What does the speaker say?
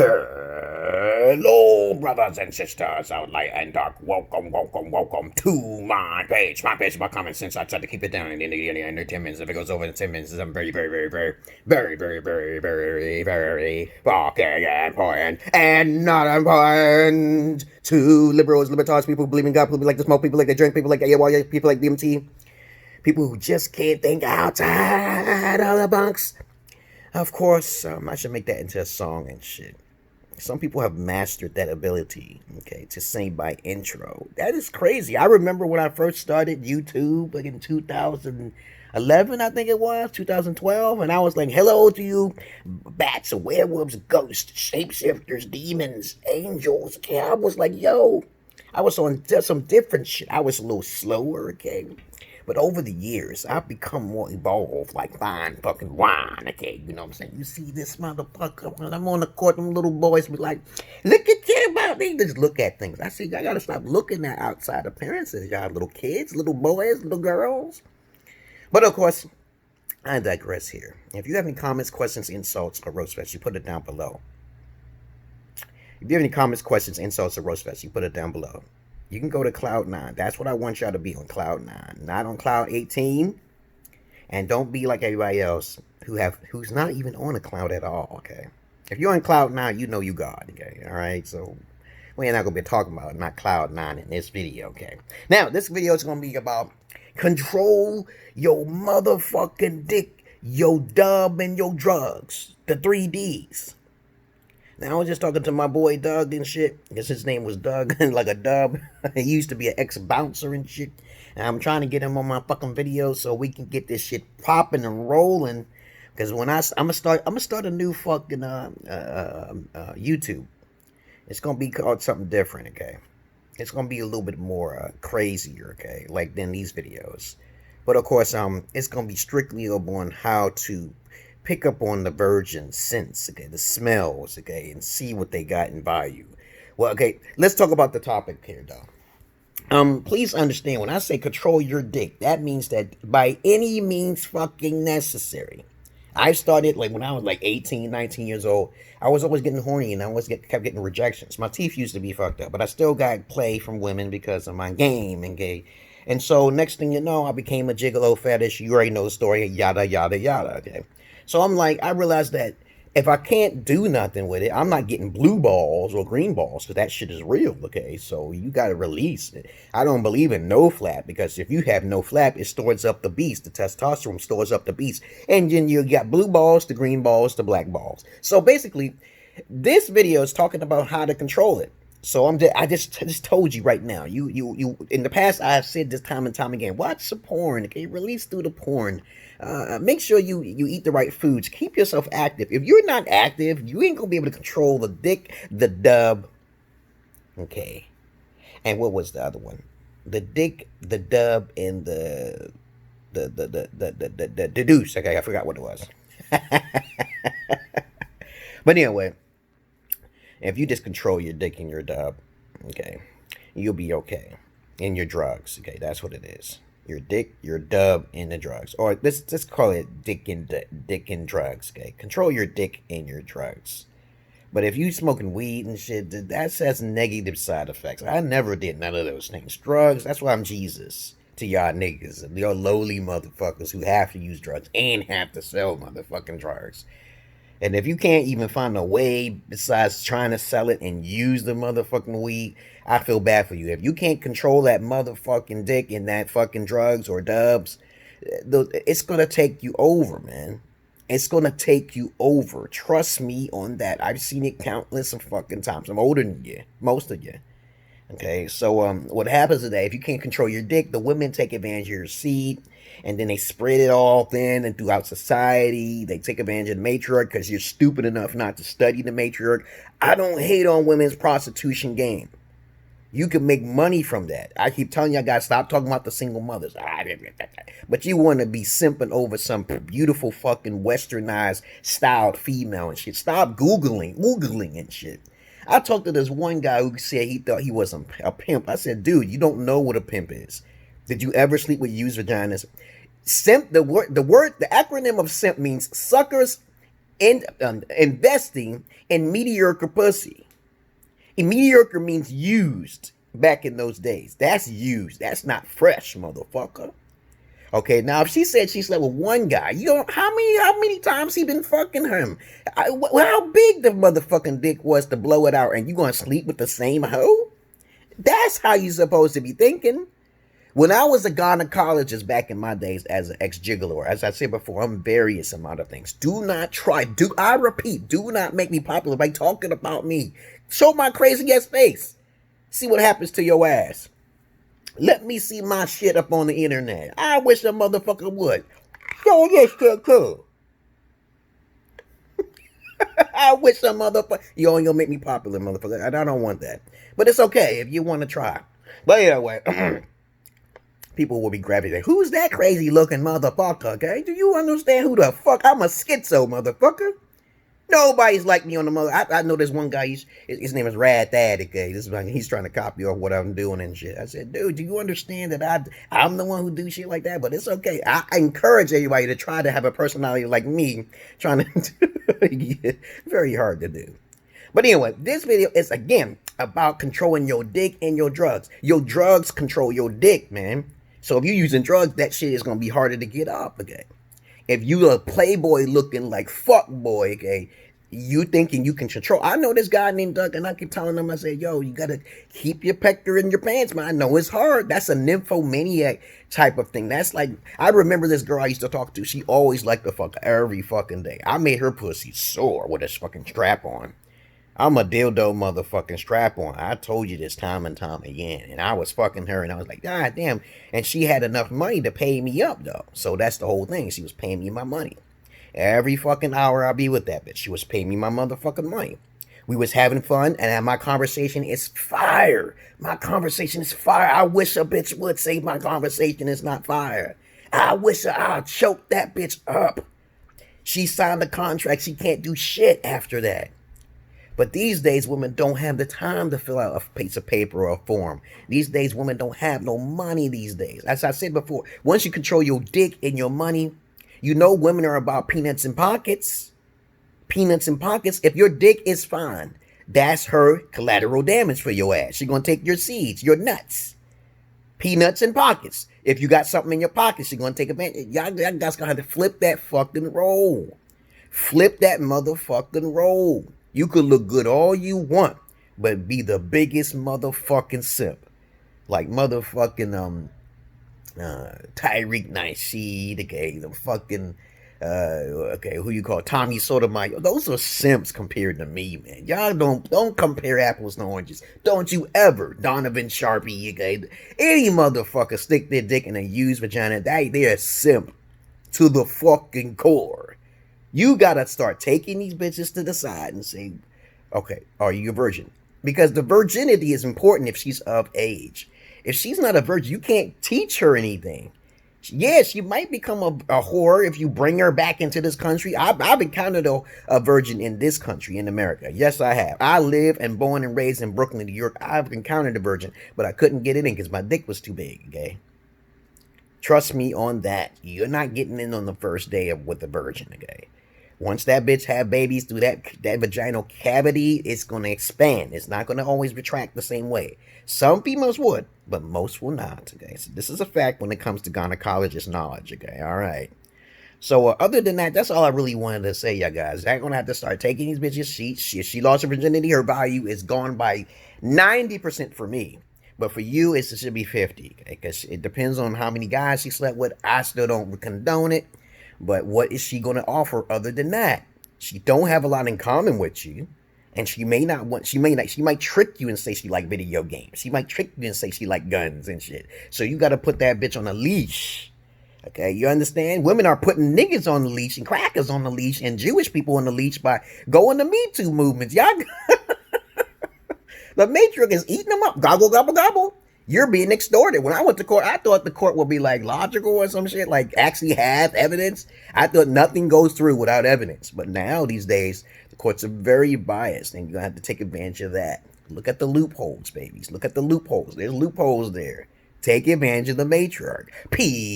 Hello, brothers and sisters out light and dark. Welcome to my page. My common sense. I try to keep it down in under 10 minutes. If it goes over in 10 minutes, I'm very fucking important and not important to liberals, libertarians, people who believe in God, people who like to smoke, people like to drink, people like AYA, people like DMT, people who just can't think outside of the box. Of course, I should make that into a song and shit. Some people have mastered that ability, okay, to sing by intro. That is crazy. I remember when I first started YouTube, like in 2011, I think it was, 2012, and I was like, hello to you, bats, werewolves, ghosts, shapeshifters, demons, angels. Okay, I was like, yo, I was on some different shit. I was a little slower, okay. But over the years, I've become more evolved, like fine fucking wine, okay? You know what I'm saying? You see this motherfucker, when I'm on the court, them little boys be like, look at you, they just look at things. I see, I gotta stop looking at outside appearances, y'all little kids, little boys, little girls. But of course, I digress here. If you have any comments, questions, insults, or roast fest, you put it down below. If you have any comments, questions, insults, or roast fest, you put it down below. You can go to Cloud 9. That's what I want y'all to be, on Cloud 9. Not on Cloud 18. And don't be like everybody else who's not even on a cloud at all, okay? If you're on Cloud 9, you know you God, okay? All right? So, we're not going to be talking about not Cloud 9 in this video, okay? Now, this video is going to be about control your motherfucking dick, your dub, and your drugs. The 3 Ds. Now, I was just talking to my boy Doug and shit. I guess his name was Doug, like a dub. He used to be an ex-bouncer and shit. And I'm trying to get him on my fucking video so we can get this shit popping and rolling. Because when I'm gonna start a new fucking YouTube. It's gonna be called something different, okay? It's gonna be a little bit more crazier, okay? Like than these videos. But of course, it's gonna be strictly up on how to pick up on the virgin scents, okay, the smells, okay, and see what they got in value. Well, okay, let's talk about the topic here, though. Please understand, when I say control your dick, that means that by any means fucking necessary. I started, like, when I was, like, 18, 19 years old, I was always getting horny, and I always kept getting rejections. My teeth used to be fucked up, but I still got play from women because of my game and gay. And so, next thing you know, I became a gigolo fetish. You already know the story, yada, yada, yada, okay? So I'm like, I realized that if I can't do nothing with it, I'm not getting blue balls or green balls, because that shit is real, okay? So you got to release it. I don't believe in no flap, because if you have no flap, it stores up the beast. The testosterone stores up the beast. And then you got blue balls, the green balls, the black balls. So basically, this video is talking about how to control it. So I just told you right now. You in the past, I have said this time and time again. Watch the porn, okay? Release through the porn. Make sure you eat the right foods. Keep yourself active. If you're not active, you ain't gonna be able to control the dick, the dub. Okay. And what was the other one? The dick, the dub, and the deuce. Okay, I forgot what it was. But anyway, if you just control your dick and your dub, okay, you'll be okay. And your drugs, okay, that's what it is. Your dick, your dub, and the drugs. Or let's call it dick and drugs, okay? Control your dick and your drugs. But if you smoking weed and shit, that has negative side effects. I never did none of those things. Drugs, that's why I'm Jesus to y'all niggas. Y'all lowly motherfuckers who have to use drugs and have to sell motherfucking drugs. And if you can't even find a way besides trying to sell it and use the motherfucking weed, I feel bad for you. If you can't control that motherfucking dick and that fucking drugs or dubs, it's going to take you over, man. It's going to take you over. Trust me on that. I've seen it countless of fucking times. I'm older than you, most of you. Okay, so what happens is that if you can't control your dick, the women take advantage of your seed, and then they spread it all thin and throughout society. They take advantage of the matriarch because you're stupid enough not to study the matriarch. I don't hate on women's prostitution game. You can make money from that. I keep telling y'all guys, stop talking about the single mothers. But you want to be simping over some beautiful fucking westernized styled female and shit. Stop Googling and shit. I talked to this one guy who said he thought he was a pimp. I said, dude, you don't know what a pimp is. Did you ever sleep with used vaginas? Simp, the acronym of simp means suckers investing in mediocre pussy. And mediocre means used back in those days. That's used. That's not fresh, motherfucker. Okay, now if she said she slept with one guy, you know how many times he been fucking him? How big the motherfucking dick was to blow it out, and you gonna sleep with the same hoe? That's how you supposed to be thinking. When I was a gynecologist back in my days as an ex-gigolo, as I said before, I'm various amount of things. Do not try. I repeat, do not make me popular by talking about me. Show my crazy ass face. See what happens to your ass. Let me see my shit up on the internet. I wish a motherfucker would. So this shit too. I wish a motherfucker. You ain't gonna make me popular, motherfucker. I don't want that. But it's okay if you want to try. But anyway, people will be grabbing it. Who's that crazy looking motherfucker? Okay, do you understand who the fuck? I'm a schizo motherfucker. Nobody's like me on the mother. I know this one guy. His name is Rad Thad. Okay, he's trying to copy off what I'm doing and shit. I said, dude, do you understand that I'm the one who do shit like that? But it's okay. I encourage everybody to try to have a personality like me. Trying to very hard to do. But anyway, this video is again about controlling your dick and your drugs. Your drugs control your dick, man. So if you're using drugs, that shit is gonna be harder to get off again. If you a playboy looking like fuck boy, okay, you thinking you can control. I know this guy named Doug, and I keep telling him, I say, yo, you gotta keep your pecker in your pants, man. I know it's hard. That's a nymphomaniac type of thing. That's like, I remember this girl I used to talk to. She always liked to fuck every fucking day. I made her pussy sore with a fucking strap on. I'm a dildo motherfucking strap on. I told you this time and time again. And I was fucking her and I was like, God damn. And she had enough money to pay me up though. So that's the whole thing. She was paying me my money. Every fucking hour I'll be with that bitch. She was paying me my motherfucking money. We was having fun and my conversation is fire. My conversation is fire. I wish a bitch would say my conversation is not fire. I wish I'd choke that bitch up. She signed a contract. She can't do shit after that. But these days, women don't have the time to fill out a piece of paper or a form. These days, women don't have no money these days. As I said before, once you control your dick and your money, you know women are about peanuts in pockets. Peanuts in pockets. If your dick is fine, that's her collateral damage for your ass. She's going to take your seeds, your nuts. Peanuts in pockets. If you got something in your pocket, she's going to take advantage. Y'all guys going to have to flip that fucking roll. Flip that motherfucking roll. You could look good all you want, but be the biggest motherfucking simp. Like motherfucking Tyreek Nasheed, okay, the fucking okay, who you call Tommy Sotomayor. Those are simps compared to me, man. Y'all don't compare apples to oranges. Don't you ever, Donovan Sharpie, okay? Any motherfucker stick their dick in a used vagina, they're a simp to the fucking core. You gotta start taking these bitches to the side and say, okay, are you a virgin? Because the virginity is important if she's of age. If she's not a virgin, you can't teach her anything. Yes, she might become a whore if you bring her back into this country. I've encountered a virgin in this country, in America. Yes, I have. I live and born and raised in Brooklyn, New York. I've encountered a virgin, but I couldn't get it in because my dick was too big, okay? Trust me on that. You're not getting in on the first day with a virgin, okay? Once that bitch have babies through that vaginal cavity, it's going to expand. It's not going to always retract the same way. Some females would, but most will not, okay? So this is a fact when it comes to gynecologist knowledge, okay? All right. So other than that, that's all I really wanted to say, y'all guys. I'm going to have to start taking these bitches. She lost her virginity. Her value is gone by 90% for me. But for you, it should be 50, okay? Because it depends on how many guys she slept with. I still don't condone it. But what is she going to offer other than that? She don't have a lot in common with you. And she might trick you and say she like video games. She might trick you and say she like guns and shit. So you got to put that bitch on a leash. Okay, you understand? Women are putting niggas on the leash and crackers on the leash and Jewish people on the leash by going to Me Too movements. Y'all, the matriarch is eating them up. Gobble, gobble, gobble. You're being extorted. When I went to court, I thought the court would be like logical or some shit, like actually have evidence. I thought nothing goes through without evidence. But now these days, the courts are very biased and you're going to have to take advantage of that. Look at the loopholes, babies. Look at the loopholes. There's loopholes there. Take advantage of the matriarch. Peace.